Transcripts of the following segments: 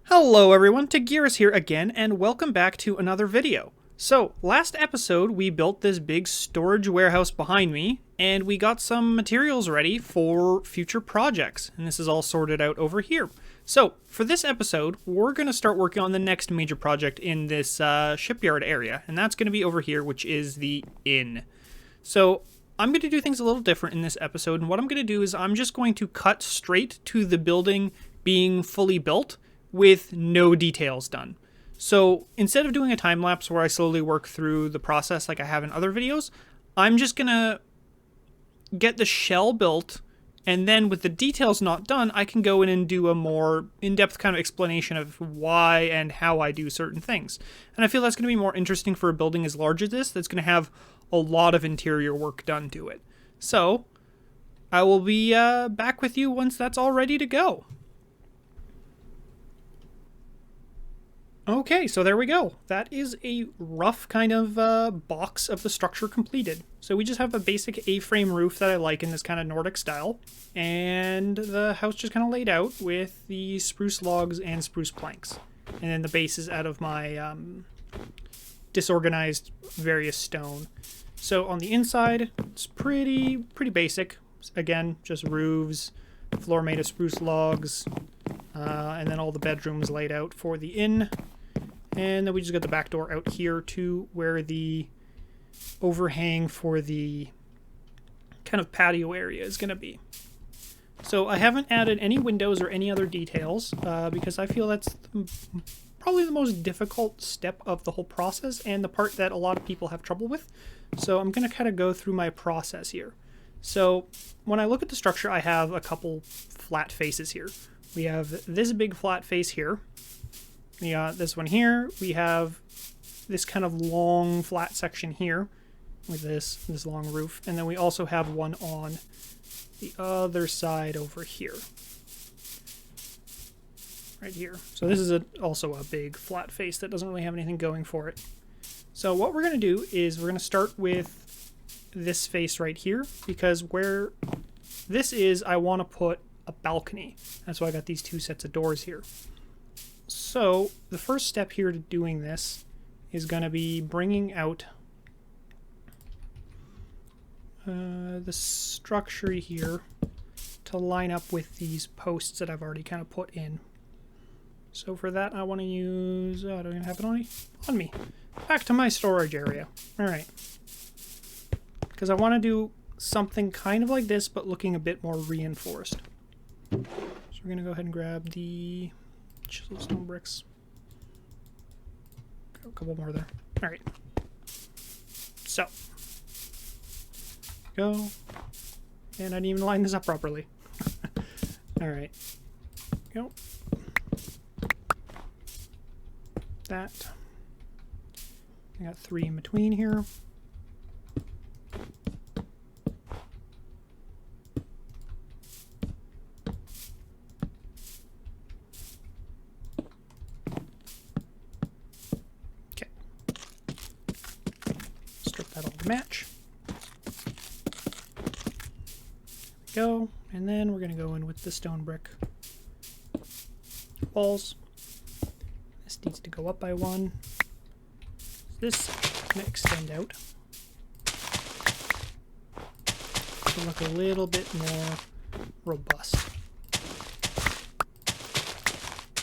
Hello everyone, Tagiris here again, and welcome back to another video. So, last episode we built this big storage warehouse behind me, and we got some materials ready for future projects, and this is all sorted out over here. So, for this episode, we're going to start working on the next major project in this shipyard area, and that's going to be over here, which is the inn. So, I'm going to do things a little different in this episode, and what I'm going to do is I'm just going to cut straight to the building being fully built, with no details done. So instead of doing a time lapse where I slowly work through the process like I have in other videos, I'm just gonna get the shell built, and then with the details not done, I can go in and do a more in-depth kind of explanation of why and how I do certain things. And I feel that's going to be more interesting for a building as large as this that's going to have a lot of interior work done to it. So I will be back with you once that's all ready to go. Okay, so there we go. That is a rough kind of box of the structure completed. So we just have a basic A-frame roof that I like in this kind of Nordic style. And the house just kind of laid out with the spruce logs and spruce planks. And then the base is out of my disorganized various stone. So on the inside, it's pretty basic. Again, just roofs, floor made of spruce logs, and then all the bedrooms laid out for the inn. And then we just got the back door out here to where the overhang for the kind of patio area is going to be. So I haven't added any windows or any other details because I feel that's probably the most difficult step of the whole process and the part that a lot of people have trouble with. So I'm going to kind of go through my process here. So when I look at the structure, I have a couple flat faces here. We have this big flat face here. We got this one here. We have this kind of long flat section here with this long roof. And then we also have one on the other side over here. Right here. So this is also a big flat face that doesn't really have anything going for it. So what we're going to do is we're going to start with this face right here, because where this is, I want to put a balcony. That's why I got these two sets of doors here. So the first step here to doing this is going to be bringing out the structure here to line up with these posts that I've already kind of put in. So for that I want to use, I don't even have it on me. Back to my storage area. Alright. Because I want to do something kind of like this, but looking a bit more reinforced. So we're going to go ahead and grab the chiseled stone bricks. Got a couple more there. Alright. So. Go. And I didn't even line this up properly. Alright. Go. That. I got 3 in between here. Match. Go, and then we're going to go in with the stone brick walls. This needs to go up by 1. This can extend out to look a little bit more robust.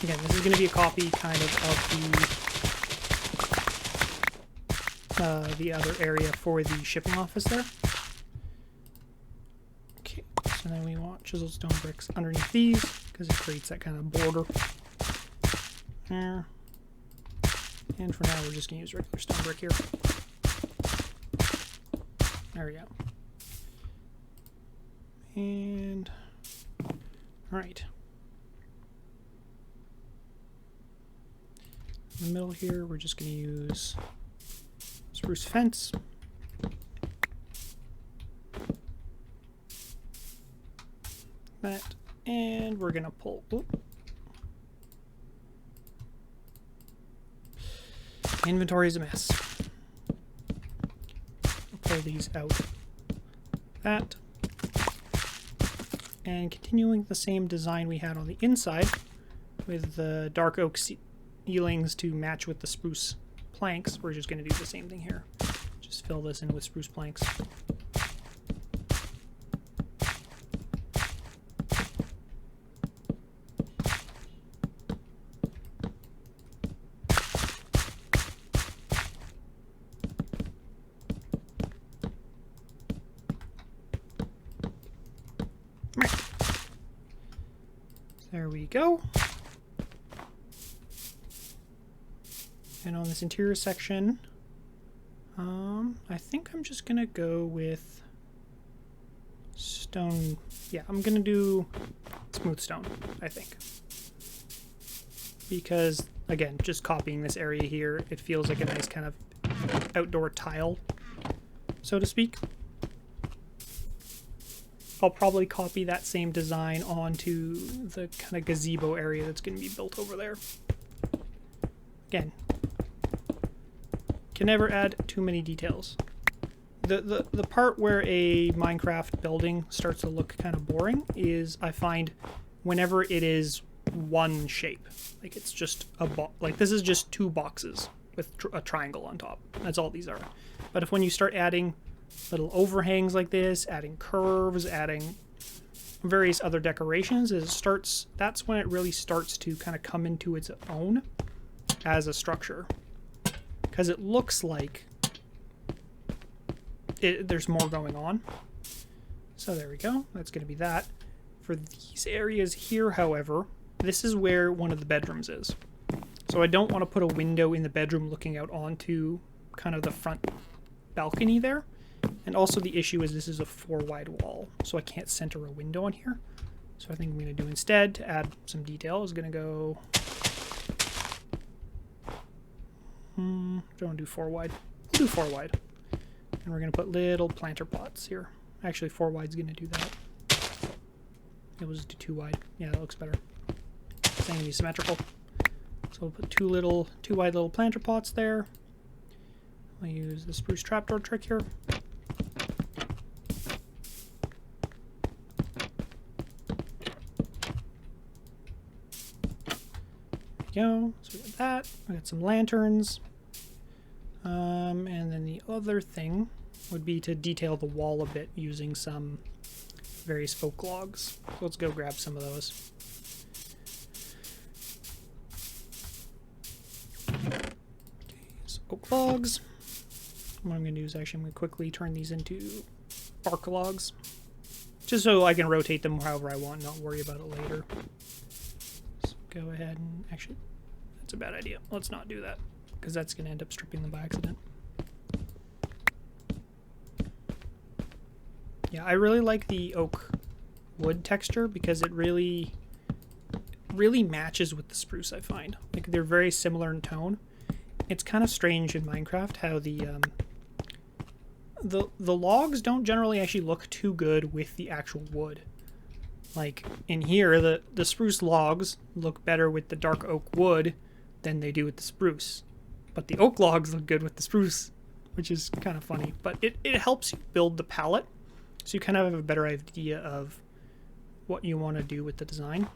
Again, this is going to be a copy kind of the other area for the shipping office there. Okay, so then we want chiseled stone bricks underneath these because it creates that kind of border there. And for now we're just going to use regular stone brick here. There we go. And alright. In the middle here we're just going to use spruce fence. That, and we're gonna pull. Inventory is a mess. Pull these out. That, and continuing the same design we had on the inside, with the dark oak ceilings to match with the spruce planks. We're just going to do the same thing here. Just fill this in with spruce planks. There we go. And on this interior section, I think I'm just gonna go with stone. Yeah, I'm gonna do smooth stone, I think. Because, again, just copying this area here, it feels like a nice kind of outdoor tile, so to speak. I'll probably copy that same design onto the kind of gazebo area that's going to be built over there. Again, can never add too many details. The part where a Minecraft building starts to look kind of boring is, I find, whenever it is one shape. Like it's just like this is just two boxes with a triangle on top. That's all these are. But if when you start adding little overhangs like this, adding curves, adding various other decorations, that's when it really starts to kind of come into its own as a structure. Because it looks like there's more going on. So there we go. That's going to be that. For these areas here, however, this is where one of the bedrooms is. So I don't want to put a window in the bedroom looking out onto kind of the front balcony there. And also the issue is this is a 4-wide wall, so I can't center a window on here. So I think I'm going to do instead, to add some detail, is going to go... don't want to do 4-wide. We'll do 4-wide. And we're going to put little planter pots here. Actually, 4-wide's going to do that. We'll just do 2-wide. Yeah, that looks better. It's going to be symmetrical. So we'll put 2 wide little planter pots there. I'll use the spruce trapdoor trick here. Go. So we got that. We got some lanterns. And then the other thing would be to detail the wall a bit using some various oak logs. So let's go grab some of those. Okay, so oak logs. What I'm going to do is actually I'm going to quickly turn these into bark logs. Just so I can rotate them however I want, not worry about it later. Go ahead and actually, that's a bad idea. Let's not do that because that's going to end up stripping them by accident. Yeah, I really like the oak wood texture because it really matches with the spruce, I find. Like they're very similar in tone. It's kind of strange in Minecraft how the logs don't generally actually look too good with the actual wood. Like in here, the spruce logs look better with the dark oak wood than they do with the spruce. But the oak logs look good with the spruce, which is kind of funny. But it helps you build the palette, so you kind of have a better idea of what you want to do with the design.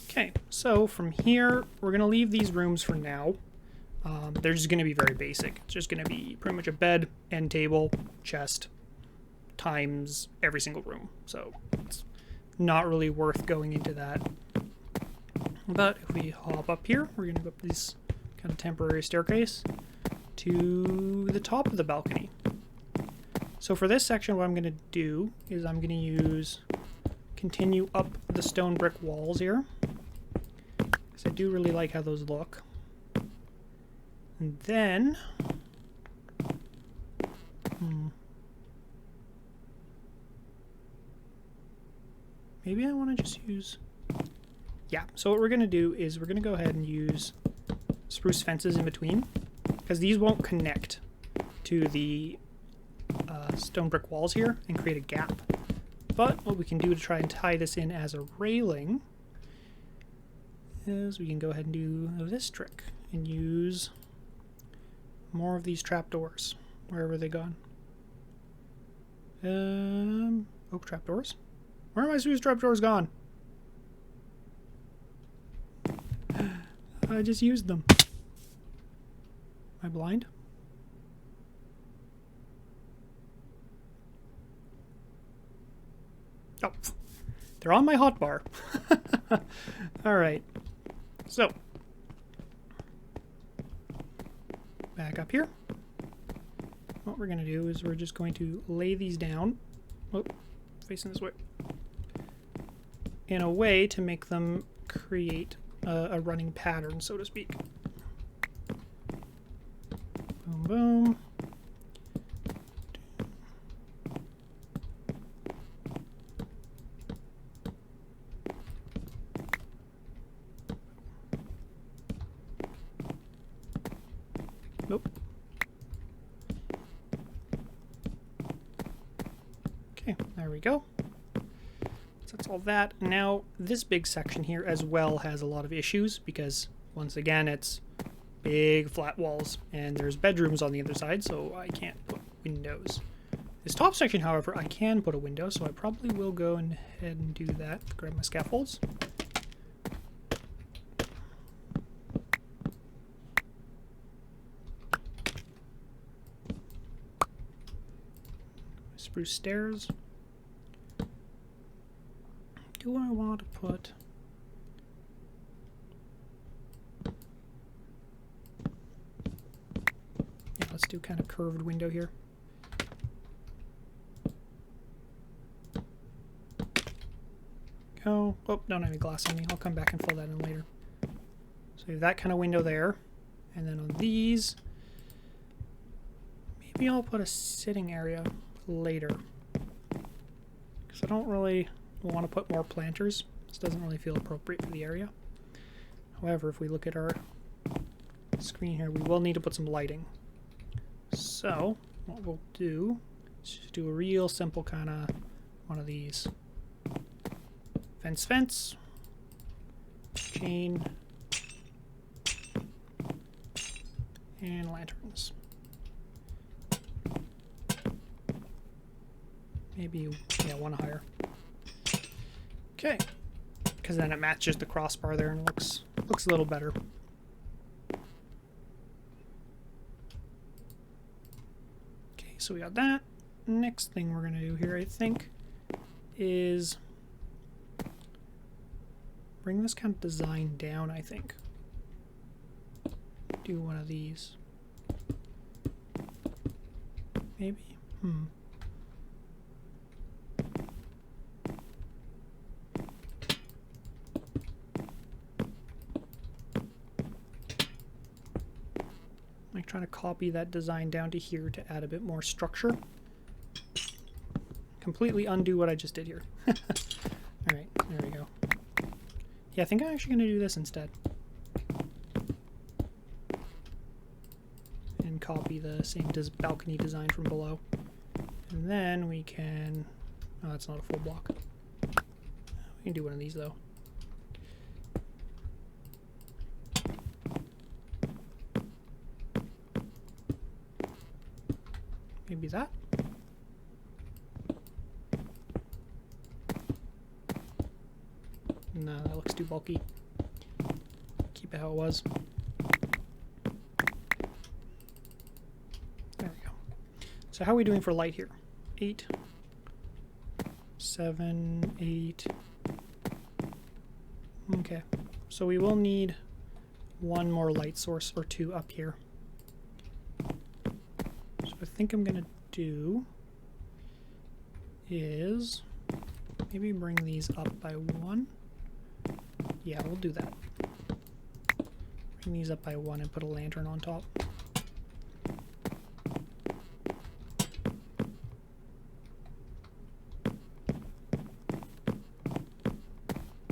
Okay, so from here, we're going to leave these rooms for now. They're just going to be very basic. It's just going to be pretty much a bed, end table, chest, times every single room. So it's not really worth going into that. But if we hop up here, we're going to go up this kind of temporary staircase to the top of the balcony. So for this section, what I'm going to do is I'm going to continue up the stone brick walls here, because I do really like how those look. And then maybe I want to just use... Yeah, so what we're going to do is we're going to go ahead and use spruce fences in between, because these won't connect to the stone brick walls here and create a gap. But what we can do to try and tie this in as a railing is we can go ahead and do this trick and use more of these trapdoors. Where have they gone? Oak trapdoors? Where are my spruce trapdoors gone? I just used them. Am I blind? Oh, they're on my hotbar. Alright. So, back up here. What we're going to do is we're just going to lay these down. Oh, facing this way. In a way to make them create a running pattern, so to speak. Boom, boom. Nope. Okay, there we go. So that's all that. Now, this big section here as well has a lot of issues because, once again, it's big flat walls and there's bedrooms on the other side, so I can't put windows. This top section, however, I can put a window, so I probably will go ahead and do that. Grab my scaffolds. Spruce stairs. Do I want to put... Yeah, let's do kind of curved window here. Go. Oh, don't have any glass on me. I'll come back and fill that in later. So we have that kind of window there. And then on these, maybe I'll put a sitting area later. Because I don't really want to put more planters. This doesn't really feel appropriate for the area. However, if we look at our screen here, we will need to put some lighting. So, what we'll do is just do a real simple kind of one of these. Fence, chain, and lanterns. Maybe, yeah, one higher. Okay, because then it matches the crossbar there and looks a little better. Okay, so we got that. Next thing we're gonna do here, I think, is bring this kind of design down, I think. Do one of these. Maybe? I'm trying to copy that design down to here to add a bit more structure. Completely undo what I just did here. Alright, there we go. Yeah, I think I'm actually going to do this instead. And copy the same balcony design from below. And then we can... Oh, that's not a full block. We can do one of these, though. Maybe that? No, that looks too bulky. Keep it how it was. There we go. So how are we doing for light here? 8, 7, 8. Okay. So we will need one more light source or two up here. So I think I'm going to do is maybe bring these up by 1. Yeah, we'll do that. Bring these up by 1 and put a lantern on top.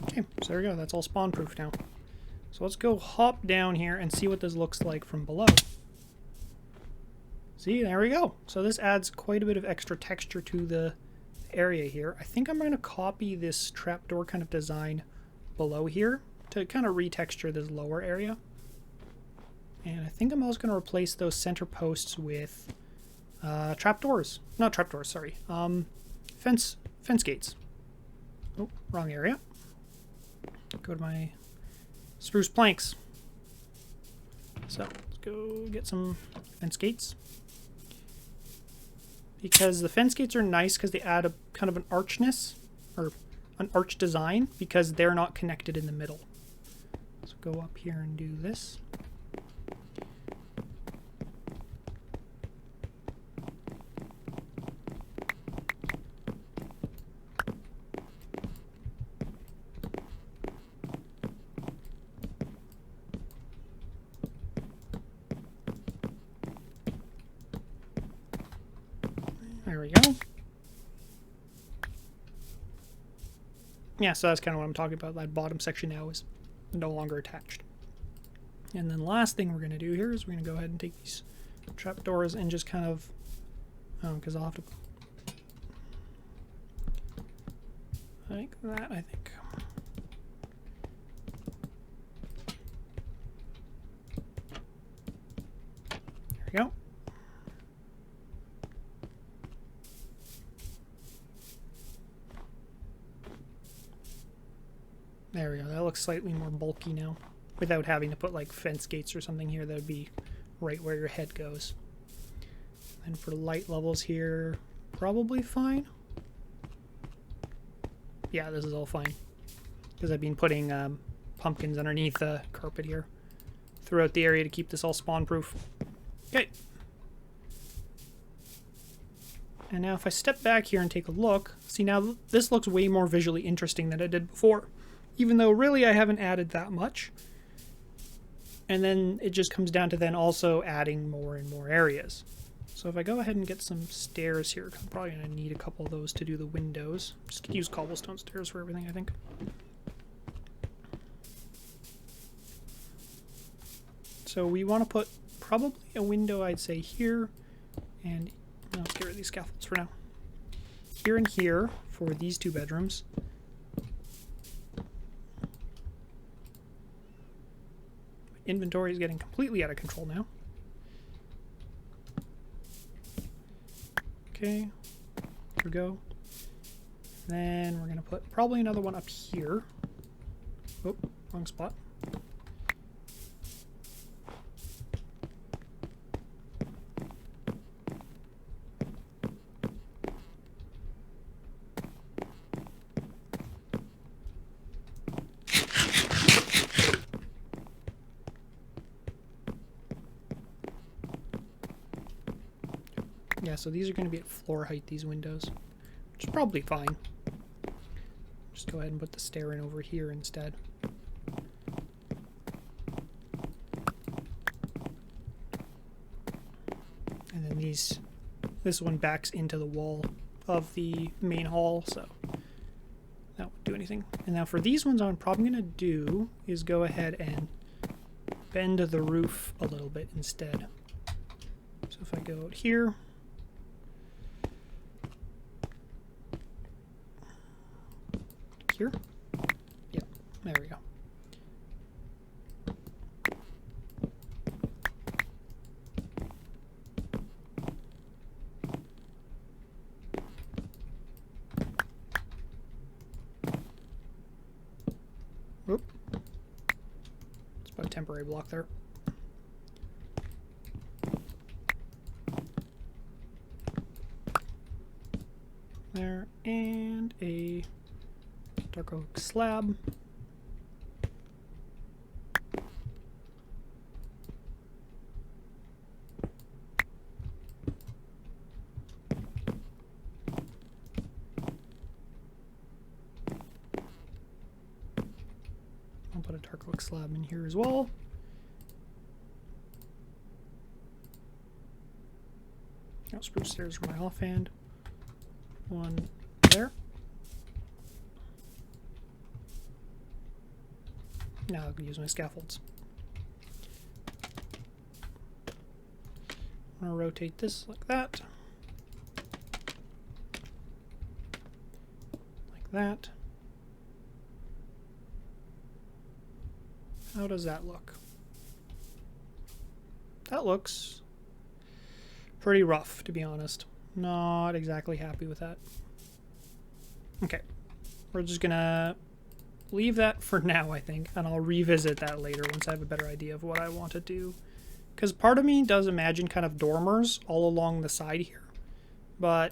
Okay, so there we go. That's all spawn proof now. So let's go hop down here and see what this looks like from below. See, there we go. So this adds quite a bit of extra texture to the area here. I think I'm going to copy this trapdoor kind of design below here to kind of retexture this lower area. And I think I'm also going to replace those center posts with trapdoors. Not trapdoors, sorry. Fence gates. Oh, wrong area. Go to my spruce planks. So let's go get some fence gates. Because the fence gates are nice because they add a kind of an archness, or an arch design, because they're not connected in the middle. So go up here and do this. There we go. Yeah, so that's kind of what I'm talking about. That bottom section now is no longer attached. And then the last thing we're going to do here is we're going to go ahead and take these trapdoors and just kind of, because I'll have to, like that, I think. There we go. There we go. That looks slightly more bulky now, without having to put like fence gates or something here. That would be right where your head goes. And for light levels here, probably fine. Yeah, this is all fine, because I've been putting pumpkins underneath the carpet here throughout the area to keep this all spawn proof. Okay. And now if I step back here and take a look, see, now this looks way more visually interesting than it did before. Even though really I haven't added that much. And then it just comes down to then also adding more and more areas. So if I go ahead and get some stairs here, because I'm probably going to need a couple of those to do the windows. Just use cobblestone stairs for everything, I think. So we want to put probably a window, I'd say, here. And let's get rid of these scaffolds for now. Here and here for these two bedrooms. Inventory is getting completely out of control now. Okay, here we go. Then we're going to put probably another one up here. Oh, wrong spot. Yeah, so these are going to be at floor height, these windows, which is probably fine. Just go ahead and put the stair in over here instead. And then this one backs into the wall of the main hall, so that won't do anything. And now for these ones, what I'm probably going to do is go ahead and bend the roof a little bit instead. So if I go out here, here? Yeah, there we go. Oop. Let's put a temporary block there. There, and a dark oak slab. I'll put a dark oak slab in here as well. Now spruce stairs for my offhand. One there. Now I can use my scaffolds. I'm going to rotate this like that. Like that. How does that look? That looks pretty rough, to be honest. Not exactly happy with that. Okay. We're just going to leave that for now, I think, and I'll revisit that later once I have a better idea of what I want to do. Because part of me does imagine kind of dormers all along the side here, but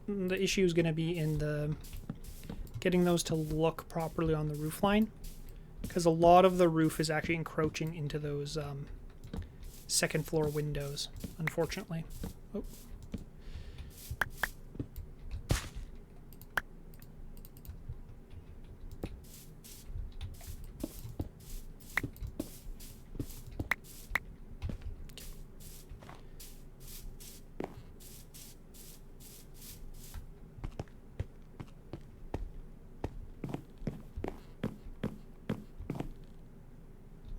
the issue is going to be in the getting those to look properly on the roof line, because a lot of the roof is actually encroaching into those second floor windows, unfortunately. Oh.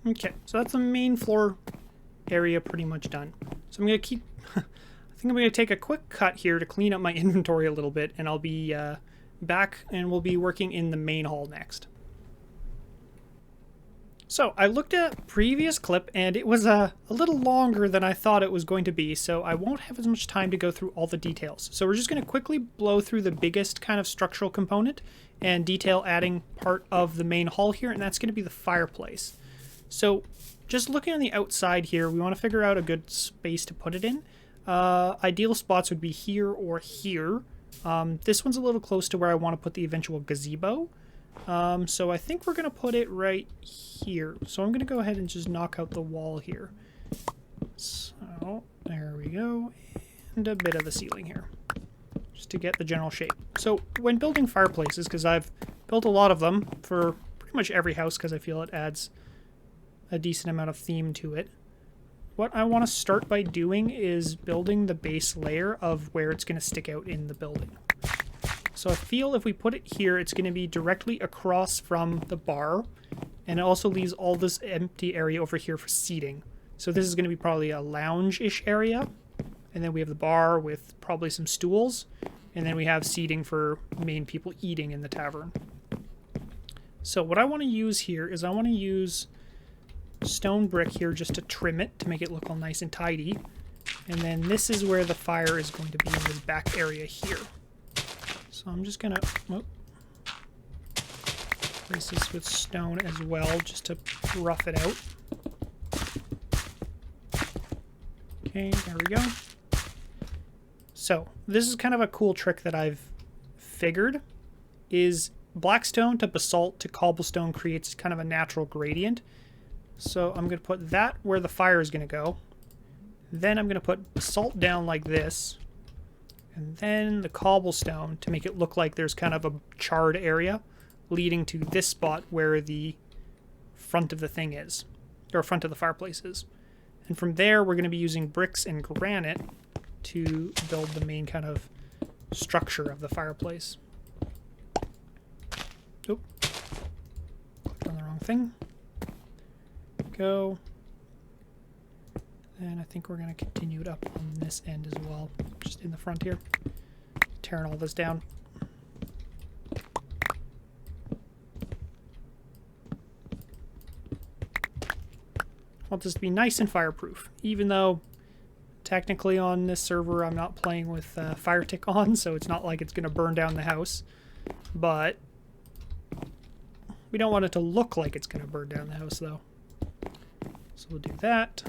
Okay, so that's the main floor area pretty much done. So I'm going to keep... I think I'm going to take a quick cut here to clean up my inventory a little bit, and I'll be back and we'll be working in the main hall next. So I looked at a previous clip and it was a little longer than I thought it was going to be, so I won't have as much time to go through all the details. So we're just going to quickly blow through the biggest kind of structural component and detail adding part of the main hall here, and that's going to be the fireplace. So just looking on the outside here, we want to figure out a good space to put it in. Ideal spots would be here or here. This one's a little close to where I want to put the eventual gazebo. So I think we're going to put it right here. So I'm going to go ahead and just knock out the wall here. So there we go. And a bit of the ceiling here, just to get the general shape. So when building fireplaces, because I've built a lot of them for pretty much every house because I feel it adds a decent amount of theme to it, what I want to start by doing is building the base layer of where it's going to stick out in the building. So I feel if we put it here, it's going to be directly across from the bar, and it also leaves all this empty area over here for seating. So this is going to be probably a lounge-ish area, and then we have the bar with probably some stools, and then we have seating for main people eating in the tavern. So what I want to use here is I want to use stone brick here just to trim it to make it look all nice and tidy, and then this is where the fire is going to be, in this back area here. So I'm just gonna place this with stone as well, just to rough it out. Okay, there we go. So this is kind of a cool trick that I've figured, is blackstone to basalt to cobblestone creates kind of a natural gradient. So I'm going to put that where the fire is going to go. Then I'm going to put basalt down like this. And then the cobblestone to make it look like there's kind of a charred area leading to this spot where the front of the thing is, or front of the fireplace is. And from there, we're going to be using bricks and granite to build the main kind of structure of the fireplace. Oop. Clicked on the wrong thing. Go. And I think we're going to continue it up on this end as well, just in the front here. Tearing all this down. I want this to be nice and fireproof, even though technically on this server I'm not playing with fire tick on, so it's not like it's going to burn down the house. But we don't want it to look like it's going to burn down the house, though. So we'll do that.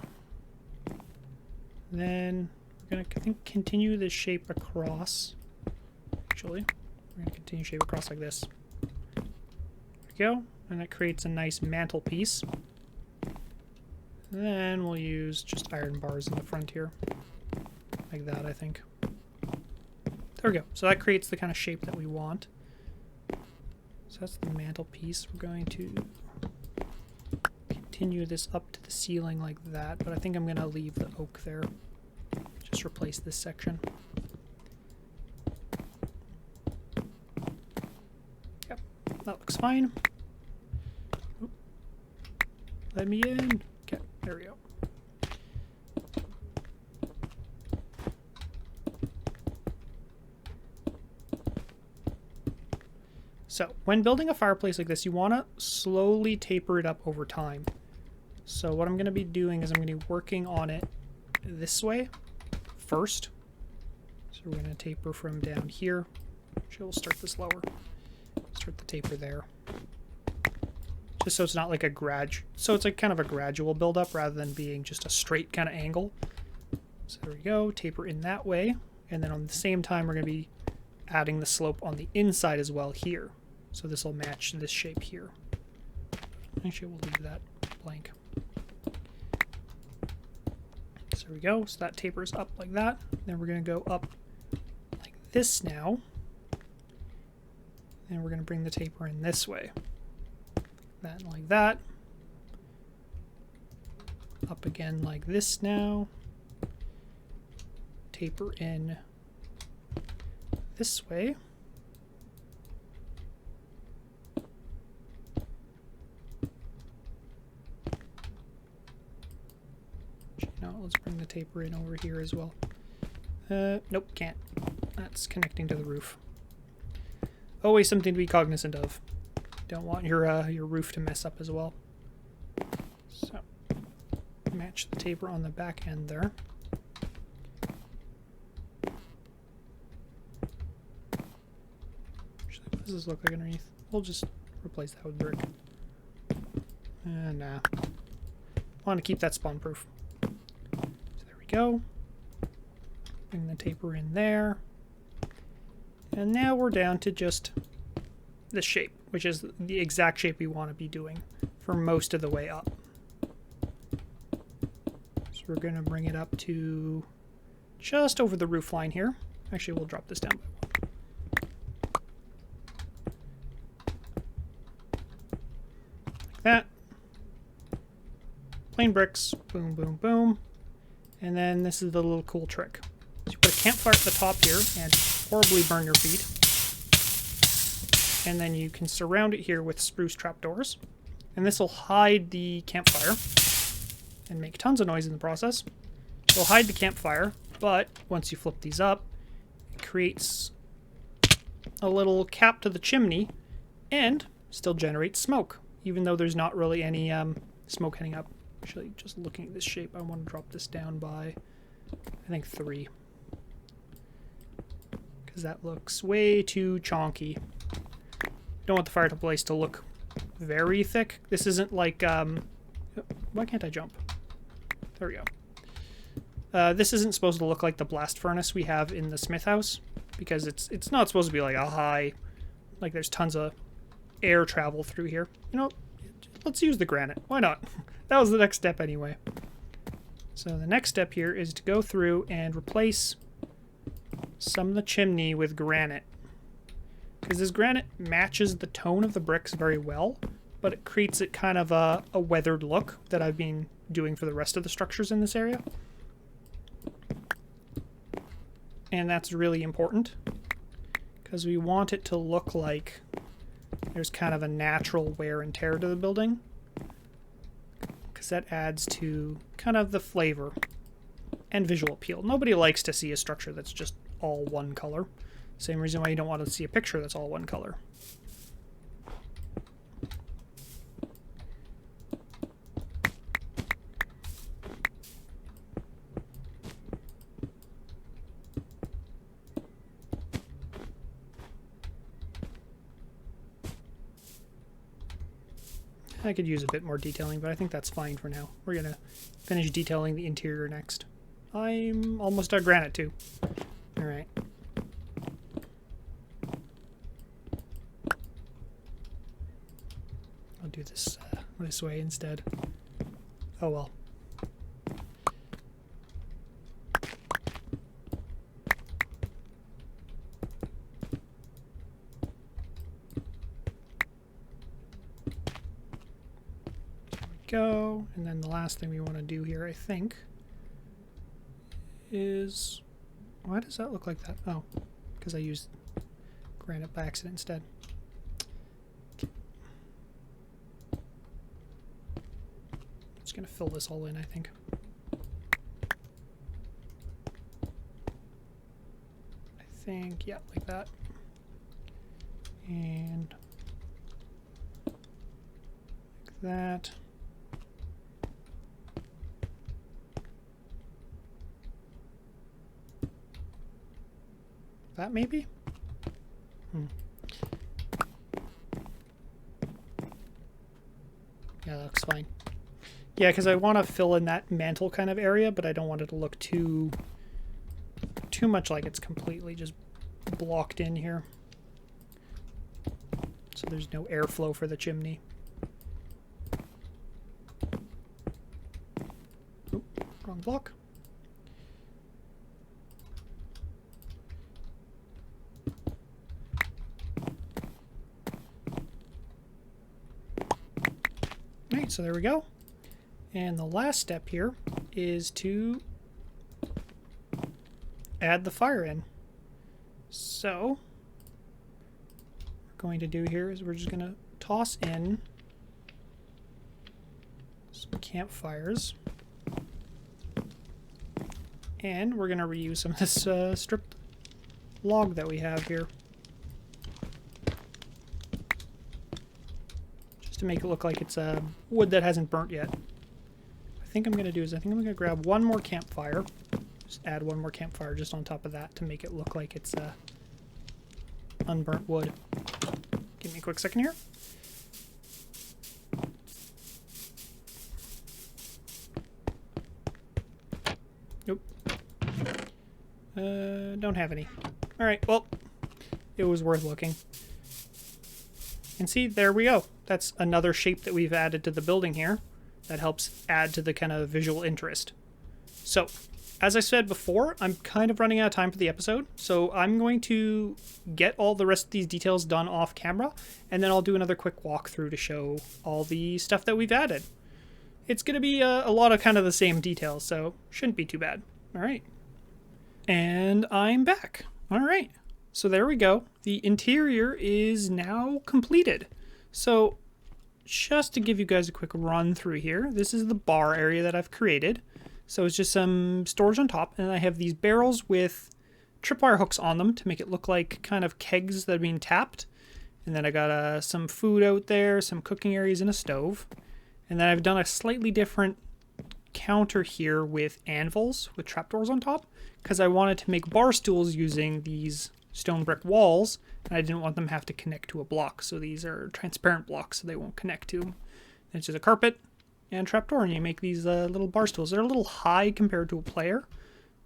Then we're going to, I think, continue this shape across. Actually, we're going to continue shape across like this. There we go. And that creates a nice mantelpiece. Then we'll use just iron bars in the front here. Like that, I think. There we go. So that creates the kind of shape that we want. So that's the mantelpiece. We're going to continue this up to the ceiling like that, but I think I'm going to leave the oak there. Just replace this section. Yep, that looks fine. Oop. Let me in. Okay, there we go. So, when building a fireplace like this, you want to slowly taper it up over time. So what I'm going to be doing is I'm going to be working on it this way first. So we're going to taper from down here. Actually, we'll start this lower. Start the taper there. just so it's not like a so it's like kind of a gradual build-up rather than being just a straight kind of angle. So there we go, taper in that way, and then on the same time we're going to be adding the slope on the inside as well here. So this will match this shape here. Actually, we'll leave that blank. So there we go, so that tapers up like that. Then we're going to go up like this now. And we're going to bring the taper in this way. That like that. Up again like this now. Taper in this way. No, let's bring the taper in over here as well. Nope, can't. That's connecting to the roof. Always something to be cognizant of. Don't want your roof to mess up as well. So, match the taper on the back end there. Actually, what does this look like underneath? We'll just replace that with brick. Nah. Want to keep that spawn proof. So there we go. Bring the taper in there. And now we're down to just the shape, which is the exact shape we want to be doing for most of the way up. So we're going to bring it up to just over the roof line here. Actually, we'll drop this down by one. Like that. Plain bricks. Boom, boom, boom. And then this is the little cool trick. So you put a campfire at the top here and horribly burn your feet. And then you can surround it here with spruce trapdoors. And this will hide the campfire and make tons of noise in the process. It will hide the campfire, but once you flip these up, it creates a little cap to the chimney and still generates smoke, even though there's not really any smoke heading up. Actually, just looking at this shape, I want to drop this down by, I think, 3. Because that looks way too chonky. Don't want the fireplace to look very thick. This isn't like, why can't I jump? There we go. This isn't supposed to look like the blast furnace we have in the smith house, because it's not supposed to be like a high, like there's tons of air travel through here. You know, let's use the granite. Why not? That was the next step anyway. So the next step here is to go through and replace some of the chimney with granite. Because this granite matches the tone of the bricks very well, but it creates it kind of a weathered look that I've been doing for the rest of the structures in this area. And that's really important, because we want it to look like there's kind of a natural wear and tear to the building, because that adds to kind of the flavor and visual appeal. Nobody likes to see a structure that's just all one color. Same reason why you don't want to see a picture that's all one color. I could use a bit more detailing, but I think that's fine for now. We're going to finish detailing the interior next. I'm almost at granite too. Alright. I'll do this this way instead. Oh well. Go, and then the last thing we want to do here, I think, is, why does that look like that? Oh, because I used granite by accident instead. Just gonna fill this all in, I think. Yeah, like that. And like that. That maybe? that's fine. Yeah, because I want to fill in that mantle kind of area, but I don't want it to look too much like it's completely just blocked in here. So there's no airflow for the chimney. Oh, wrong block. Alright, so there we go. And the last step here is to add the fire in. So what we're going to do here is we're just going to toss in some campfires. And we're going to reuse some of this stripped log that we have here. Just to make it look like it's wood that hasn't burnt yet. What I think I'm going to do is I'm going to grab one more campfire. Just add one more campfire just on top of that to make it look like it's unburnt wood. Give me a quick second here. Nope. Don't have any. Alright, well, it was worth looking. And see, there we go. That's another shape that we've added to the building here that helps add to the kind of visual interest. So, as I said before, I'm kind of running out of time for the episode, so I'm going to get all the rest of these details done off camera, and then I'll do another quick walkthrough to show all the stuff that we've added. It's going to be a lot of kind of the same details, so shouldn't be too bad. All right. And I'm back. All right. So there we go. The interior is now completed. So just to give you guys a quick run through here, this is the bar area that I've created. So it's just some storage on top, and I have these barrels with tripwire hooks on them to make it look like kind of kegs that are being tapped. And then I got some food out there, some cooking areas, and a stove. And then I've done a slightly different counter here with anvils with trapdoors on top, because I wanted to make bar stools using these stone brick walls, and I didn't want them to have to connect to a block. So these are transparent blocks, so they won't connect to. And it's just a carpet and trapdoor, and you make these little bar stools. They're a little high compared to a player,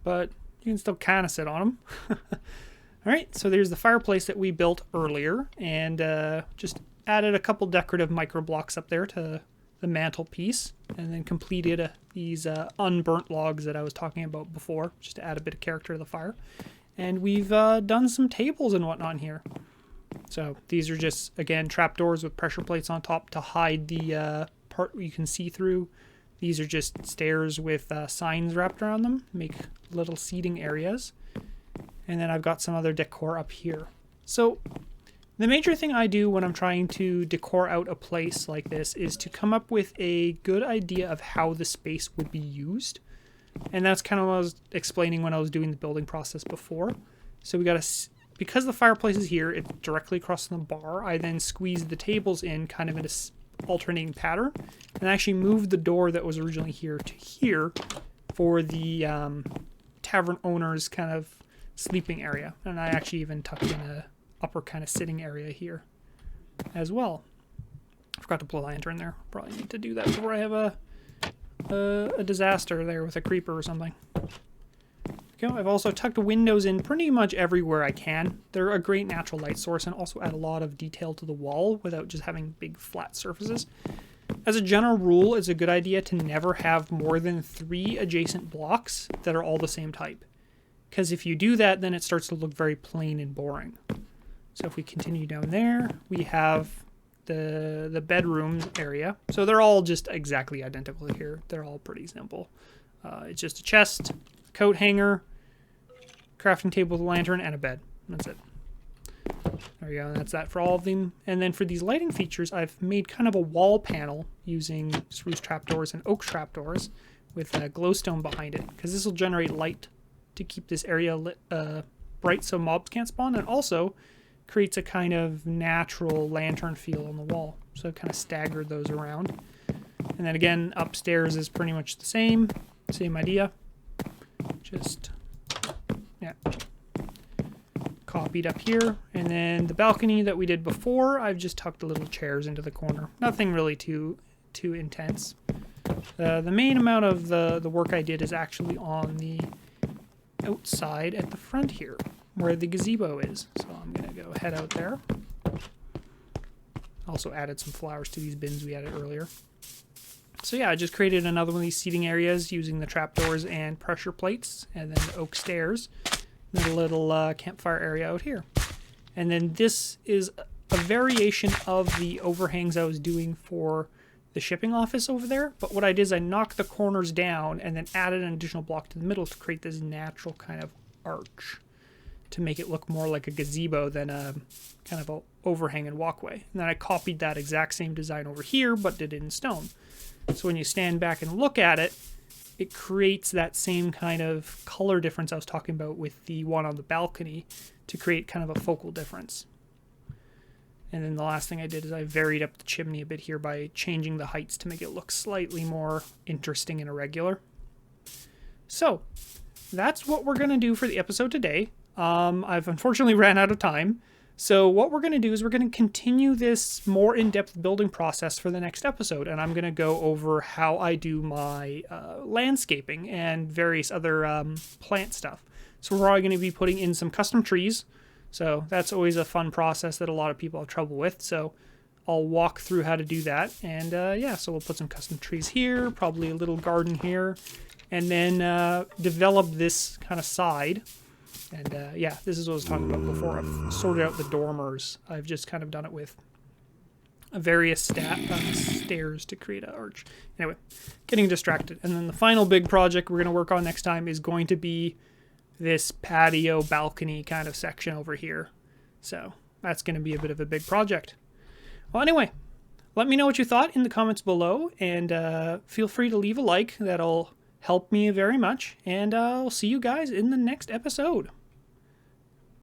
but you can still kind of sit on them. Alright, so there's the fireplace that we built earlier, and just added a couple decorative micro blocks up there to the mantelpiece, and then completed these unburnt logs that I was talking about before, just to add a bit of character to the fire. And we've done some tables and whatnot in here. So these are just, again, trapdoors with pressure plates on top to hide the part you can see through. These are just stairs with signs wrapped around them, make little seating areas. And then I've got some other decor up here. So the major thing I do when I'm trying to decor out a place like this is to come up with a good idea of how the space would be used. And that's kind of what I was explaining when I was doing the building process before. So we got to, because the fireplace is here, it's directly across from the bar, I then squeeze the tables in kind of in a alternating pattern, and actually moved the door that was originally here to here for the tavern owner's kind of sleeping area. And I actually even tucked in a upper kind of sitting area here as well. I forgot to put a lantern there. Probably need to do that before I have a disaster there with a creeper or something. Okay, I've also tucked windows in pretty much everywhere I can. They're a great natural light source and also add a lot of detail to the wall without just having big flat surfaces. As a general rule, it's a good idea to never have more than 3 adjacent blocks that are all the same type. Because if you do that, then it starts to look very plain and boring. So if we continue down there, we have the bedroom area. So they're all just exactly identical here. They're all pretty simple. It's just a chest, coat hanger, crafting table with a lantern, and a bed. That's it. There we go. That's that for all of them. And then for these lighting features, I've made kind of a wall panel using spruce trapdoors and oak trapdoors with a glowstone behind it, because this will generate light to keep this area lit, bright so mobs can't spawn, and also creates a kind of natural lantern feel on the wall. So I've kind of staggered those around. And then again, upstairs is pretty much the same idea. Just, yeah, copied up here. And then the balcony that we did before, I've just tucked the little chairs into the corner. Nothing really too too intense. The main amount of the work I did is actually on the outside at the front here, where the gazebo is. So I'm going to go head out there. Also added some flowers to these bins we added earlier. So yeah, I just created another one of these seating areas using the trapdoors and pressure plates, and then the oak stairs, and a little campfire area out here. And then this is a variation of the overhangs I was doing for the shipping office over there. But what I did is I knocked the corners down and then added an additional block to the middle to create this natural kind of arch to make it look more like a gazebo than a kind of a overhang and walkway. And then I copied that exact same design over here, but did it in stone. So when you stand back and look at it, it creates that same kind of color difference I was talking about with the one on the balcony to create kind of a focal difference. And then the last thing I did is I varied up the chimney a bit here by changing the heights to make it look slightly more interesting and irregular. So that's what we're going to do for the episode today. I've unfortunately ran out of time. So what we're going to do is we're going to continue this more in-depth building process for the next episode. And I'm going to go over how I do my landscaping and various other plant stuff. So we're probably going to be putting in some custom trees. So that's always a fun process that a lot of people have trouble with. So I'll walk through how to do that. And yeah, so we'll put some custom trees here, probably a little garden here, and then develop this kind of side. And yeah, this is what I was talking about before. I've sorted out the dormers. I've just kind of done it with various stairs to create an arch. Anyway, getting distracted. And then the final big project we're going to work on next time is going to be this patio balcony kind of section over here. So that's going to be a bit of a big project. Well, anyway, let me know what you thought in the comments below, and feel free to leave a like. That'll help me very much, and I'll see you guys in the next episode.